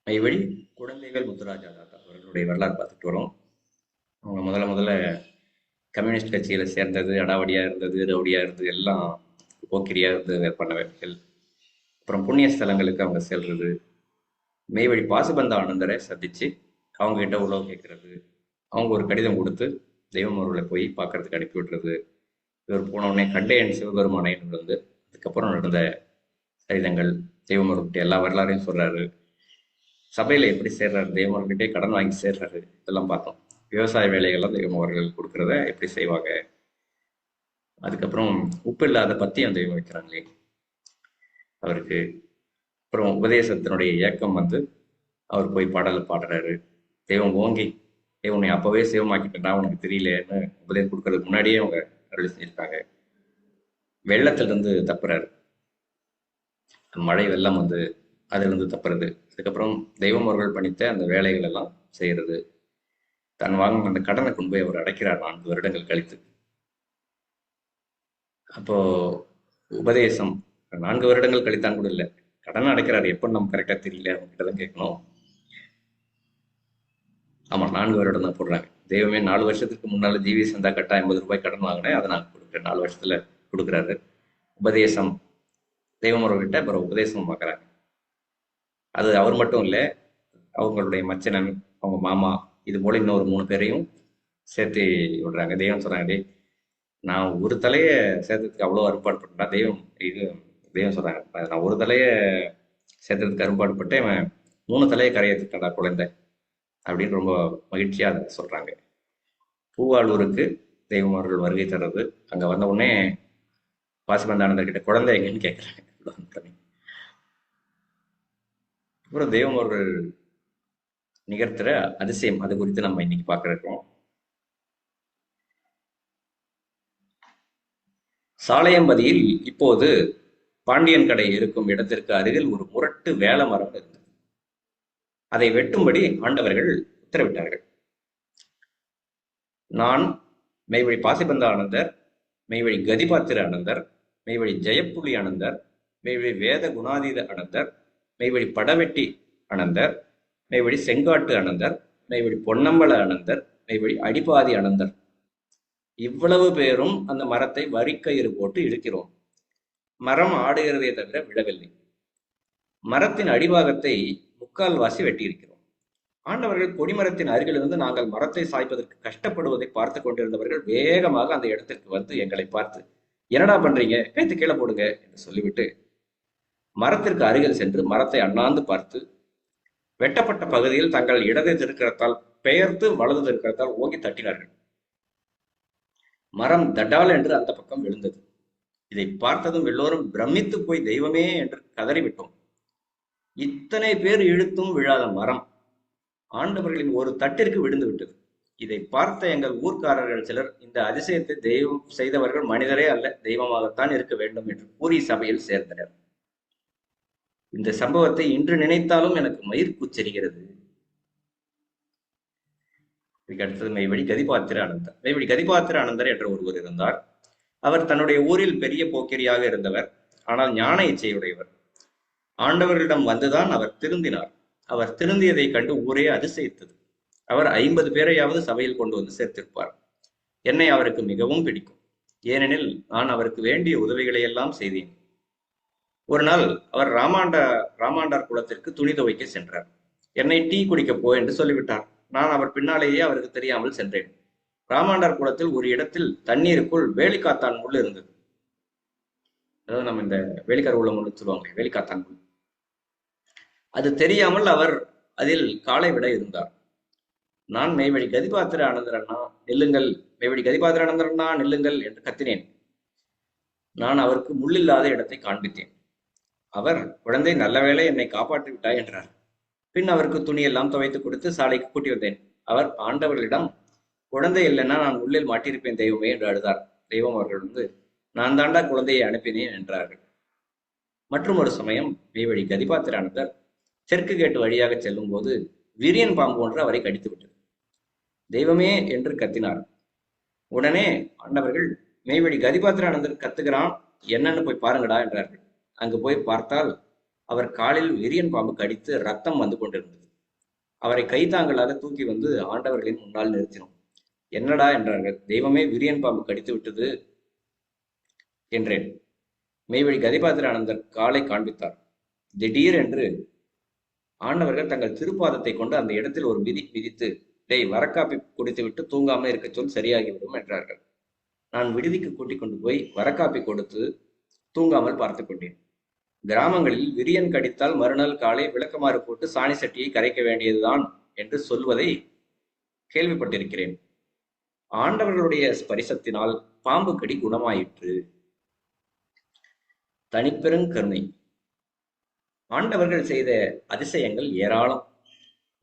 மைவழி குழந்தைகள் முத்துராஜா தாத்தா அவர்களுடைய வரலாறு பார்த்துட்டு வரோம். அவங்க முதல்ல கம்யூனிஸ்ட் கட்சியில சேர்ந்தது, அடாவடியா இருந்தது, ரவுடியா இருந்தது, எல்லாம் போக்கிரியா இருந்து பண்ணவர்கள். அப்புறம் புண்ணிய ஸ்தலங்களுக்கு அவங்க செல்றது, மெய்வழி பாசுபந்த ஆனந்தரை சந்திச்சு அவங்க கிட்ட உழவு கேட்கறது, அவங்க ஒரு கடிதம் கொடுத்து தெய்வம் அவர்களை போய் பார்க்கறதுக்கு அனுப்பி விடுறது. இவர் போன உடனே கண்டேன் சிவபெருமானைன்னு வந்து அதுக்கப்புறம் நடந்த சரிதங்கள், தெய்வம் அவர்கிட்ட எல்லா வரலாறையும் சொல்றாரு. சபையில எப்படி சேர்றாரு, தெய்வம் அவர்கிட்டே கடன் வாங்கி சேர்றாரு, இதெல்லாம் பார்த்தோம். விவசாய வேலைகள்லாம் தெய்வம் அவர்கள் கொடுக்கறத எப்படி செய்வாங்க. அதுக்கப்புறம் உப்பு இல்லாத பத்தியம் தெய்வம் வைக்கிறாங்களே அவருக்கு. அப்புறம் உபதேசத்தினுடைய இயக்கம் வந்து அவர் போய் பாடலை பாடுறாரு. தெய்வம் ஓங்கி உன்னை அப்பவே சிவமாக்கிட்டா உனக்கு தெரியலன்னு உபதேசம் கொடுக்கறதுக்கு முன்னாடியே அவங்க அருள் செஞ்சிருக்காங்க. வெள்ளத்துல இருந்து தப்புறாரு, மழை வெள்ளம் வந்து அதுல இருந்து தப்புறது. அதுக்கப்புறம் தெய்வம் அவர்கள் பணித்த அந்த வேலைகள் எல்லாம் செய்யறது. தான் வாங்கின அந்த கடனை கொண்டு போய் அவர் அடைக்கிறார் 4 வருடங்கள் கழித்து. அப்போ உபதேசம் 4 வருடங்கள் கழித்தான் கூட இல்லை, கடனை அடைக்கிறார். எப்போ நம்ம கரெக்டா தெரியல, அவங்க கிட்ட தான் கேட்கணும். ஆமா, 4 வருடம் தான் போடுறாங்க. தெய்வமே 4 வருஷத்துக்கு முன்னால ஜிவி சந்தா கட்டா 50 ரூபாய் கடன் வாங்கினேன், அதை நான் கொடுக்குறேன், 4 வருஷத்துல கொடுக்குறாரு. உபதேசம் தெய்வம் அவர்கிட்ட அப்புறம் உபதேசம் பார்க்குறாங்க. அது அவர் மட்டும் இல்லை, அவங்களுடைய மச்சனன், அவங்க மாமா, இது போல இன்னொரு 3 பேரையும் சேர்த்து விடுறாங்க. தெய்வம் சொல்றாங்க, டேய் நான் ஒரு தலையை சேர்த்ததுக்கு அவ்வளோ அரும்பாடு பட்டேன். தெய்வம் இது தெய்வம் சொல்றாங்க, நான் ஒரு தலையை சேர்த்ததுக்கு அரும்பாடு பட்டேன், இவன் 3 தலையை கரையேற்றிட்டான்டா குழந்தை அப்படின்னு ரொம்ப மகிழ்ச்சியா அதை சொல்றாங்க. பூவாளூருக்கு தெய்வம் அவர்கள் வருகை தர்றது. அங்க வந்த உடனே பாசுபந்தானந்தர் கிட்ட குழந்தை எங்கன்னு கேட்கிறாங்க. அப்புறம் தெய்வம் அவர்கள் நிகழ்த்துற அதிசயம், அது குறித்து நம்ம இன்னைக்கு பார்க்க இருக்கோம். சாலையம்பதியில் இப்போது பாண்டியன் கடை இருக்கும் இடத்திற்கு அருகில் ஒரு முரட்டு வேல மரம் இருந்தது. அதை வெட்டும்படி ஆண்டவர்கள் உத்தரவிட்டார்கள். நான், மெய்வழி பாசிபந்த ஆனந்தர், மெய்வழி கதிபாத்திர ஆனந்தர், மெய்வழி ஜெயப்புலி ஆனந்தர், மெய்வழி வேத குணாதீத ஆனந்தர், மெய்வழி படவெட்டி ஆனந்தர், மெய்வழி செங்காட்டு ஆனந்தர், மெய்வழி பொன்னம்பல ஆனந்தர், மெய்வழி அடிபாதி ஆனந்தர், இவ்வளவு பேரும் அந்த மரத்தை வரிக்கயிறு போட்டு இழுக்கிறோம். மரம் ஆடுகிறதே தவிர விழவில்லை. மரத்தின் அடிபாகத்தை 3/4 வெட்டியிருக்கிறோம். ஆண்டவர்கள் கொடிமரத்தின் அருகிலிருந்து நாங்கள் மரத்தை சாய்ப்பதற்கு கஷ்டப்படுவதை பார்த்து கொண்டிருந்தவர்கள் வேகமாக அந்த இடத்திற்கு வந்து எங்களை பார்த்து, என்னடா பண்றீங்க, கைத்து கீழே போடுங்க என்று சொல்லிவிட்டு மரத்திற்கு அருகில் சென்று மரத்தை அண்ணாந்து பார்த்து வெட்டப்பட்ட பகுதியில் தங்கள் இடது திருக்கரத்தால் பெயர்த்து வலது திருக்கரத்தால் ஓங்கி தட்டினார்கள். மரம் தடால் என்று அந்த பக்கம் விழுந்தது. இதை பார்த்ததும் எல்லோரும் பிரமித்து போய் தெய்வமே என்று கதறிவிட்டோம். இத்தனை பேர் இழுத்தும் விழாத மரம் ஆண்டவர்களின் ஒரு தட்டிற்கு விழுந்து விட்டது. இதை பார்த்த எங்கள் ஊர்க்காரர்கள் சிலர், இந்த அதிசயத்தை தெய்வம் செய்தவர்கள் மனிதரே அல்ல, தெய்வமாகத்தான் இருக்க வேண்டும் என்று கூறி சபையில் சேர்ந்தனர். இந்த சம்பவத்தை இன்று நினைத்தாலும் எனக்கு மயிர் கூச்சரிகிறது. இதுக்கு அடுத்தது மெய்வழி கதிபாத்திர ஆனந்தர். மெய்வழி கதிபாத்திர ஆனந்தர் என்ற ஒருவர் இருந்தார். அவர் தன்னுடைய ஊரில் பெரிய போக்கிரியாக இருந்தவர். ஆனால் ஞான இச்சையுடையவர். ஆண்டவர்களிடம் வந்துதான் அவர் திருந்தினார். அவர் திருந்தியதை கண்டு ஊரே அதிசயித்தது. அவர் 50 பேரையாவது சபையில் கொண்டு வந்து சேர்த்திருப்பார். என்னை அவருக்கு மிகவும் பிடிக்கும். ஏனெனில் நான் அவருக்கு வேண்டிய உதவிகளை எல்லாம் செய்தேன். ஒரு நாள் அவர் ராமாண்டார் குளத்திற்கு துணி துவைக்க சென்றார். என்னை டீ குடிக்க போ என்று சொல்லிவிட்டார். நான் அவர் பின்னாலேயே அவருக்கு தெரியாமல் சென்றேன். ராமாண்டார் குளத்தில் ஒரு இடத்தில் தண்ணீருக்குள் வேலிக்காத்தான் முள் இருந்தது. அதாவது நம்ம இந்த வேலிக்கார உள்ள முள் சொல்லுவாங்க, வேலிக்காத்தான் முள். அது தெரியாமல் அவர் அதில் காலை விட இருந்தார். நான், மெய்வழி கதிபாத்திர ஆனந்தர் அண்ணா நில்லுங்கள், மெய்வழி கதிபாத்திர ஆனந்தர் அண்ணா நில்லுங்கள் என்று கத்தினேன். நான் அவருக்கு முள்ளில்லாத இடத்தை காண்பித்தேன். அவர், குழந்தை நல்ல வேளை என்னை காப்பாற்றி விட்டாய் என்றார். பின் அவருக்கு துணியெல்லாம் துவைத்து கொடுத்து சாலைக்கு கூட்டி வந்தேன். அவர் ஆண்டவர்களிடம், குழந்தை இல்லைன்னா நான் உள்ளில் மாட்டியிருப்பேன் தெய்வமே என்று அழுதார். தெய்வம் அவர்கள் வந்து, நான் தாண்டா குழந்தையை அனுப்பினேன் என்றார்கள். மற்றும் ஒரு சமயம் மெய்வழி கதிபாத்திர ஆனந்தர் தெற்கு கேட்டு வழியாக செல்லும் போது விரியன் பாம்பு ஒன்று அவரை கடித்து விட்டது. தெய்வமே என்று கத்தினார். உடனே ஆண்டவர்கள், மெய்வழி கதிபாத்திர ஆனந்தர் கத்துக்கிறான், என்னன்னு போய் பாருங்கடா என்றார்கள். அங்கு போய் பார்த்தால் அவர் காலில் விரியன் பாம்பு கடித்து ரத்தம் வந்து கொண்டிருந்தது. அவரை கைத்தாங்களாக தூக்கி வந்து ஆண்டவர்களின் முன்னால் நிறுத்தினோம். என்னடா என்றார்கள். தெய்வமே விரியன் பாம்பு கடித்து விட்டது என்றேன். மெய்வழி கதிபாத்திரானந்தர் காலை காண்பித்தார். திடீரென்று ஆண்டவர்கள் தங்கள் திருப்பாதத்தை கொண்டு அந்த இடத்தில் ஒரு மிதி மிதித்து, டேய், வரக்காப்பி குடித்து விட்டு தூங்காமல் இருக்க சொல், சரியாகிவிடும் என்றார்கள். நான் விடுதிக்கு கூட்டிக் கொண்டு போய் வரக்காப்பி கொடுத்து தூங்காமல் பார்த்து கொண்டேன். கிராமங்களில் விரியன் கடித்தால் மறுநாள் காலை விளக்கமாறு போட்டு சாணி சட்டியை கரைக்க வேண்டியதுதான் என்று சொல்வதை கேள்விப்பட்டிருக்கிறேன். ஆண்டவர்களுடைய ஸ்பரிசத்தினால் பாம்பு கடி குணமாயிற்று. தனிப்பெருங்கருணை. ஆண்டவர்கள் செய்த அதிசயங்கள் ஏராளம்.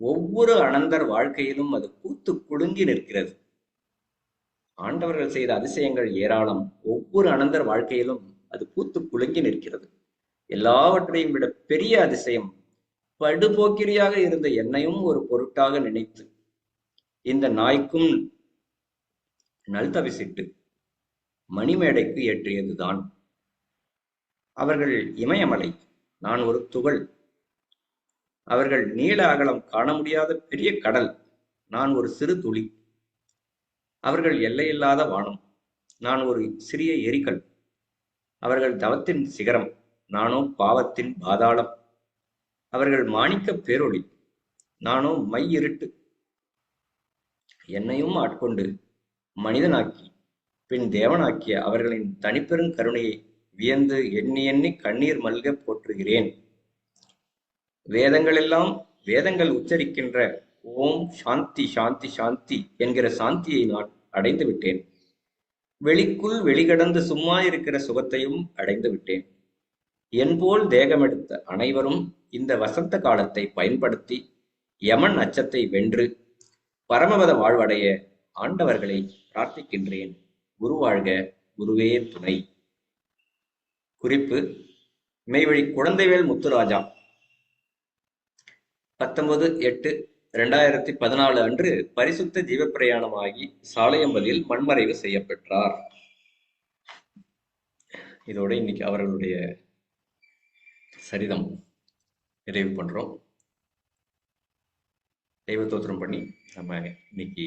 ஒவ்வொரு அனந்தர் வாழ்க்கையிலும் அது பூத்து குலுங்கி நிற்கிறது. ஆண்டவர்கள் செய்த அதிசயங்கள் ஏராளம். ஒவ்வொரு அனந்தர் வாழ்க்கையிலும் அது பூத்து குலுங்கி நிற்கிறது. எல்லாவற்றையும் விட பெரிய அதிசயம், படுபோக்கிரியாக இருந்த என்னையும் ஒரு பொருட்டாக நினைத்து இந்த நாய்க்கும் நல்தவிசிட்டு மணிமேடைக்கு ஏற்றியதுதான். அவர்கள் இமயமலை, நான் ஒரு துகள். அவர்கள் நீள அகலம் காண முடியாத பெரிய கடல், நான் ஒரு சிறு துளி. அவர்கள் எல்லையில்லாத வானம், நான் ஒரு சிறிய எரிக்கல். அவர்கள் தவத்தின் சிகரம், நானோ பாவத்தின் பாதாளம். அவர்கள் மாணிக்க பேரொளி, நானோ மை இருட்டு. என்னையும் ஆட்கொண்டு மனிதனாக்கி பின் தேவனாக்கிய அவர்களின் தனிப்பெரும் கருணையை வியந்து எண்ணி எண்ணி கண்ணீர் மல்க போற்றுகிறேன். வேதங்கள் உச்சரிக்கின்ற ஓம் சாந்தி சாந்தி சாந்தி என்கிற சாந்தியை நான் அடைந்து விட்டேன். வெளிக்குள் வெளிகடந்து சும்மா இருக்கிற சுகத்தையும் அடைந்து விட்டேன். என்போல் தேகமெடுத்த அனைவரும் இந்த வசந்த காலத்தை பயன்படுத்தி யமன் அச்சத்தை வென்று பரமபத வாழ்வடைய ஆண்டவர்களை பிரார்த்திக்கின்றேன். குருவாழ்க, குருவே துணை. குறிப்பு: மெய்வழி குழந்தைவேல் முத்துராஜா 19/8/2014 அன்று பரிசுத்த ஜீவப்பிரயாணமாகி சாலையம்பதியில் மண்மறைவு செய்யப்பெற்றார். இதோட இன்னைக்கு அவர்களுடைய சரிதம் நிறைவு பண்றோம். தெய்வ தோத்திரம் பண்ணி நம்ம இன்னைக்கு